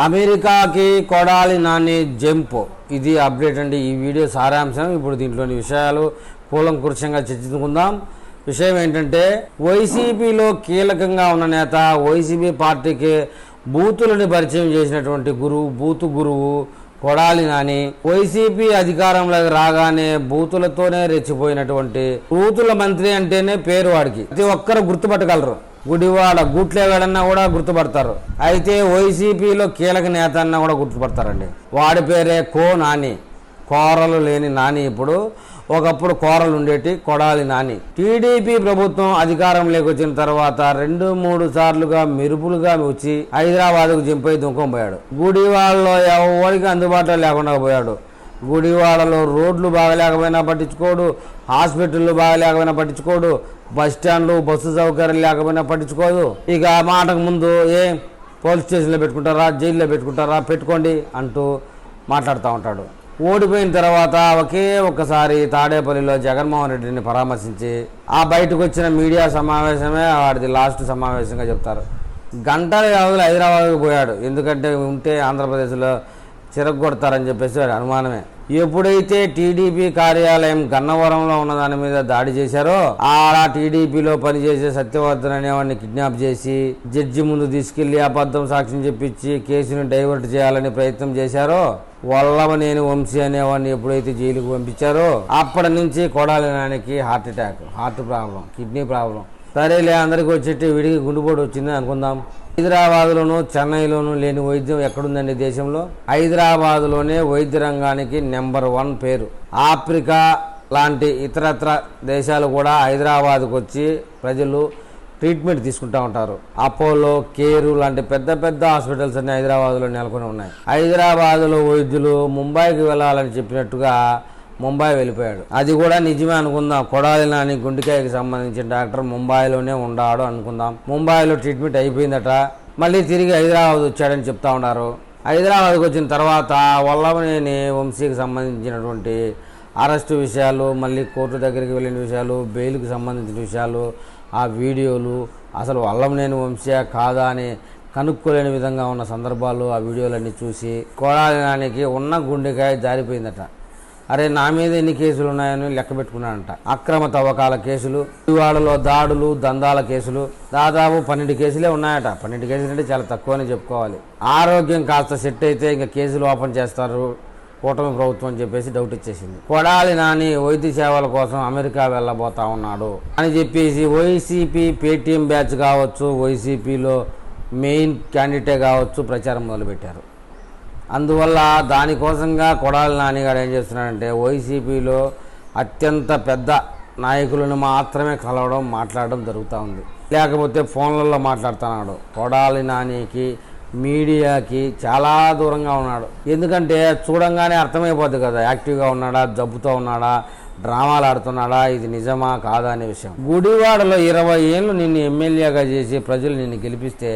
అమెరికాకి కొడాలి నాని జంప్. ఇది అప్డేట్ అండి. ఈ వీడియో సారాంశం. ఇప్పుడు దీంట్లోని విషయాలు కూలంకుషంగా చర్చించుకుందాం. విషయం ఏంటంటే, వైసీపీలో కీలకంగా ఉన్న నేత, వైసీపీ పార్టీకి బూతులను పరిచయం చేసినటువంటి బూతు గురువు కొడాలి నాని వైసీపీ అధికారంలోకి రాగానే బూతులతోనే రెచ్చిపోయినటువంటి బూతుల మంత్రి అంటేనే పేరు వాడికి. ప్రతి ఒక్కరు గుర్తుపట్టగలరు. గుడివాడ గూట్లేవాడన్నా కూడా గుర్తుపడతారు. అయితే వైసీపీలో కీలక నేత అన్నా కూడా గుర్తుపడతారండి. వాడి పేరే నాని. కోరలు లేని నాని. ఇప్పుడు ఒకప్పుడు కోరలు ఉండేటి కొడాలి నాని. టీడీపీ ప్రభుత్వం అధికారంలోకి వచ్చిన తర్వాత 2-3 సార్లుగా మెరుపులుగా వచ్చి హైదరాబాద్కు జింపై దుంకం పోయాడు. గుడివాడలో ఎవరికి అందుబాటులో లేకుండా పోయాడు. గుడివాడలో రోడ్లు బాగలేకపోయినా పట్టించుకోడు, హాస్పిటళ్ళు బాగలేకపోయినా పట్టించుకోడు, బస్ స్టాండ్లు బస్సు సౌకర్యం లేకపోయినా పట్టించుకోదు. ఇక మాటకు ముందు పోలీస్ స్టేషన్లో పెట్టుకుంటారా, జైల్లో పెట్టుకుంటారా, పెట్టుకోండి అంటూ మాట్లాడుతూ ఉంటాడు. ఓడిపోయిన తర్వాత ఒక్కసారి తాడేపల్లిలో జగన్మోహన్ రెడ్డిని పరామర్శించి ఆ బయటకు వచ్చిన మీడియా సమావేశమే వాడిది లాస్ట్ సమావేశంగా చెప్తారు. గంటల వ్యవధిలో హైదరాబాద్కు పోయాడు. ఎందుకంటే ఉంటే ఆంధ్రప్రదేశ్లో చిరగొడతారని చెప్పేసి వాడి అనుమానమే. ఎప్పుడైతే టీడీపీ కార్యాలయం గన్నవరంలో ఉన్న దాని మీద దాడి చేశారో, ఆ టీడీపీలో పనిచేసే సత్యవర్ధన్ అనేవాడిని కిడ్నాప్ చేసి జడ్జి ముందు తీసుకెళ్లి అబద్ధం సాక్ష్యం చెప్పించి కేసును డైవర్ట్ చేయాలని ప్రయత్నం చేశారో, వల్లభనేని వంశీ అనేవాడిని ఎప్పుడైతే జైలుకు పంపించారో అప్పటి నుంచి కొడాలి నానికి heart attack, heart problem, kidney problem. సరేలే, అందరికీ వచ్చేటి వీడికి గుండెపోటు వచ్చింది అనుకుందాం. హైదరాబాద్లోనూ చెన్నైలోనూ లేని వైద్యం ఎక్కడుందండి దేశంలో? హైదరాబాద్లోనే వైద్య రంగానికి నెంబర్ 1 పేరు. ఆఫ్రికా లాంటి ఇతరత్ర దేశాలు కూడా హైదరాబాద్కు వచ్చి ప్రజలు ట్రీట్మెంట్ తీసుకుంటూ ఉంటారు. అపోలో, కేరు లాంటి పెద్ద పెద్ద హాస్పిటల్స్ అన్ని హైదరాబాద్లో నెలకొని ఉన్నాయి. హైదరాబాద్లో వైద్యులు ముంబైకి వెళ్ళాలని చెప్పినట్టుగా ముంబై వెళ్ళిపోయాడు. అది కూడా నిజమే అనుకుందాం. కొడాలి నాని గుండెకాయకి సంబంధించిన డాక్టర్ ముంబైలోనే ఉన్నాడు అనుకుందాం. ముంబైలో ట్రీట్మెంట్ అయిపోయిందట, మళ్ళీ తిరిగి హైదరాబాద్ వచ్చాడని చెప్తా ఉన్నారు. హైదరాబాద్కి వచ్చిన తర్వాత వల్లభనేని వంశీకి సంబంధించినటువంటి అరెస్టు విషయాలు, మళ్ళీ కోర్టు దగ్గరికి వెళ్ళిన విషయాలు, బెయిల్కి సంబంధించిన విషయాలు, ఆ వీడియోలు, అసలు వల్లభనేని వంశీ కాదా అని కనుక్కోలేని విధంగా ఉన్న సందర్భాలు, ఆ వీడియోలన్నీ చూసి కొడాలి నానికి ఉన్న గుండెకాయ జారిపోయిందట. అరే, నా మీద ఎన్ని కేసులు ఉన్నాయని లెక్క పెట్టుకున్నాడంట. అక్రమ తవ్వకాల కేసులు, వివాడలో దాడులు, దందాల కేసులు, దాదాపు 12 కేసులే ఉన్నాయట. 12 కేసులు అంటే చాలా తక్కువ అని చెప్పుకోవాలి. ఆరోగ్యం కాస్త సెట్ అయితే ఇంకా కేసులు ఓపెన్ చేస్తారు కూటమి ప్రభుత్వం అని చెప్పేసి డౌట్ ఇచ్చేసింది. కొడాలి నాని వైద్య సేవల కోసం అమెరికా వెళ్ళబోతా ఉన్నాడు అని చెప్పేసి వైసీపీ పేటీఎం బ్యాచ్ కావచ్చు, వైసీపీలో మెయిన్ క్యాండిడేటే కావచ్చు, ప్రచారం మొదలుపెట్టారు. అందువల్ల దానికోసంగా కొడాలి నాని గారు ఏం చేస్తున్నాడంటే, వైసీపీలో అత్యంత పెద్ద నాయకులను మాత్రమే కలవడం, మాట్లాడడం జరుగుతూ ఉంది. లేకపోతే ఫోన్లలో మాట్లాడుతున్నాడు. కొడాలి నానికి మీడియాకి చాలా దూరంగా ఉన్నాడు. ఎందుకంటే చూడంగానే అర్థమైపోద్ది కదా, యాక్టివ్గా ఉన్నాడా, జబ్బుతో ఉన్నాడా, డ్రామాలు ఆడుతున్నాడా, ఇది నిజమా కాదా అనే విషయం. గుడివాడలో 20 ఏళ్ళు నిన్ను ఎమ్మెల్యేగా చేసి ప్రజలు నిన్ను గెలిపిస్తే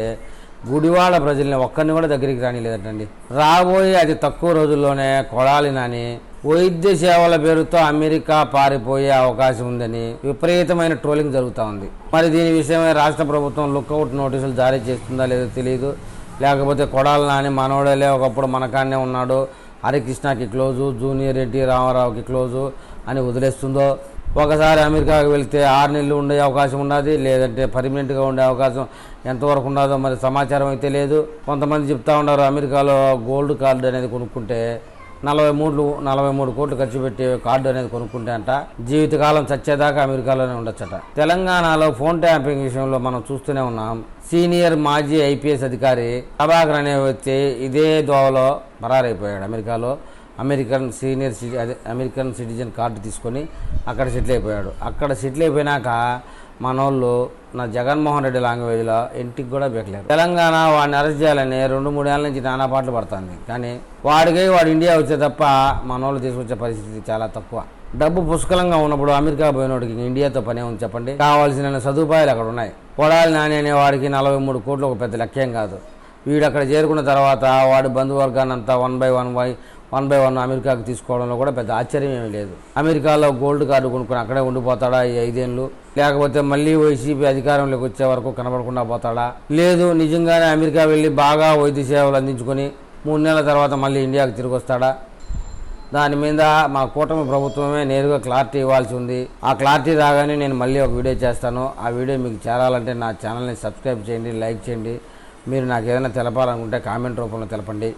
గుడివాడ ప్రజల్ని ఒక్కరిని కూడా దగ్గరికి రానిలేదటండి. రాబోయే అతి తక్కువ రోజుల్లోనే కొడాలి నాని వైద్య సేవల పేరుతో అమెరికా పారిపోయే అవకాశం ఉందని విపరీతమైన ట్రోలింగ్ జరుగుతూ ఉంది. మరి దీని విషయమై రాష్ట్ర ప్రభుత్వం లుక్అవుట్ నోటీసులు జారీ చేస్తుందా లేదో తెలియదు. లేకపోతే కొడాలి నాని మనోడలే, ఒకప్పుడు మనకాన్నే ఉన్నాడు, హరికృష్ణకి క్లోజు, జూనియర్ ఎన్టీ రామారావుకి క్లోజు అని వదిలేస్తుందో, ఒకసారి అమెరికాకు వెళ్తే 6 నెలలు ఉండే అవకాశం ఉన్నది, లేదంటే పర్మనెంట్గా ఉండే అవకాశం ఎంతవరకు ఉన్నదో మరి సమాచారం అయితే లేదు. కొంతమంది చెప్తా ఉన్నారు, అమెరికాలో గోల్డ్ కార్డు అనేది కొనుక్కుంటే 43 కోట్లు ఖర్చు పెట్టి కార్డు అనేది కొనుక్కుంటే అంట జీవితకాలం చచ్చేదాకా అమెరికాలోనే ఉండొచ్చట. తెలంగాణలో ఫోన్ ట్యాపింగ్ విషయంలో మనం చూస్తూనే ఉన్నాం. సీనియర్ మాజీ ఐపీఎస్ అధికారి ప్రభాకర్ అనే వ్యక్తి ఇదే దోవలో పరారైపోయాడు. అమెరికాలో అమెరికన్ సిటిజన్ కార్డు తీసుకొని అక్కడ సెటిల్ అయిపోయాడు. అక్కడ సెటిల్ అయిపోయినాక మనోళ్ళు నా జగన్మోహన్ రెడ్డి లాంగ్వేజ్లో ఇంటికి కూడా బెక్కలేరు. తెలంగాణ వాడిని అరెస్ట్ చేయాలని 2-3 ఏళ్ళ నుంచి నానా పాటలు పడుతుంది. కానీ వాడు ఇండియా వచ్చే తప్ప మనోళ్ళు తీసుకొచ్చే పరిస్థితి చాలా తక్కువ. డబ్బు పుష్కలంగా ఉన్నప్పుడు అమెరికా పోయినోడికి ఇండియాతో పనే ఉంది చెప్పండి. కావాల్సిన సదుపాయాలు అక్కడ ఉన్నాయి. కొడాలి నాని అనే వాడికి 43 కోట్లు ఒక పెద్ద లక్ష్యం కాదు. వీడు అక్కడ చేరుకున్న తర్వాత వాడి బంధువర్గాన్ని అంతా 1 by 1 1 by 1 అమెరికాకు తీసుకోవడంలో కూడా పెద్ద ఆశ్చర్యం ఏమీ లేదు. అమెరికాలో గోల్డ్ కార్డు కొనుక్కొని అక్కడే ఉండిపోతాడా ఈ 5 ఏళ్ళు, లేకపోతే మళ్ళీ వైసీపీ అధికారంలోకి వచ్చే వరకు కనబడకుండా పోతాడా, లేదు నిజంగానే అమెరికా వెళ్ళి బాగా వైద్య సేవలు అందించుకొని 3 నెలల తర్వాత మళ్ళీ ఇండియాకు తిరిగి వస్తాడా? దాని మీద మా కూటమి ప్రభుత్వమే నేరుగా క్లారిటీ ఇవ్వాల్సి ఉంది. ఆ క్లారిటీ రాగానే నేను మళ్ళీ ఒక వీడియో చేస్తాను. ఆ వీడియో మీకు చేరాలంటే నా ఛానల్ని సబ్స్క్రైబ్ చేయండి, లైక్ చేయండి. మీరు నాకు ఏదైనా తెలపాలనుకుంటే కామెంట్ రూపంలో తెలపండి.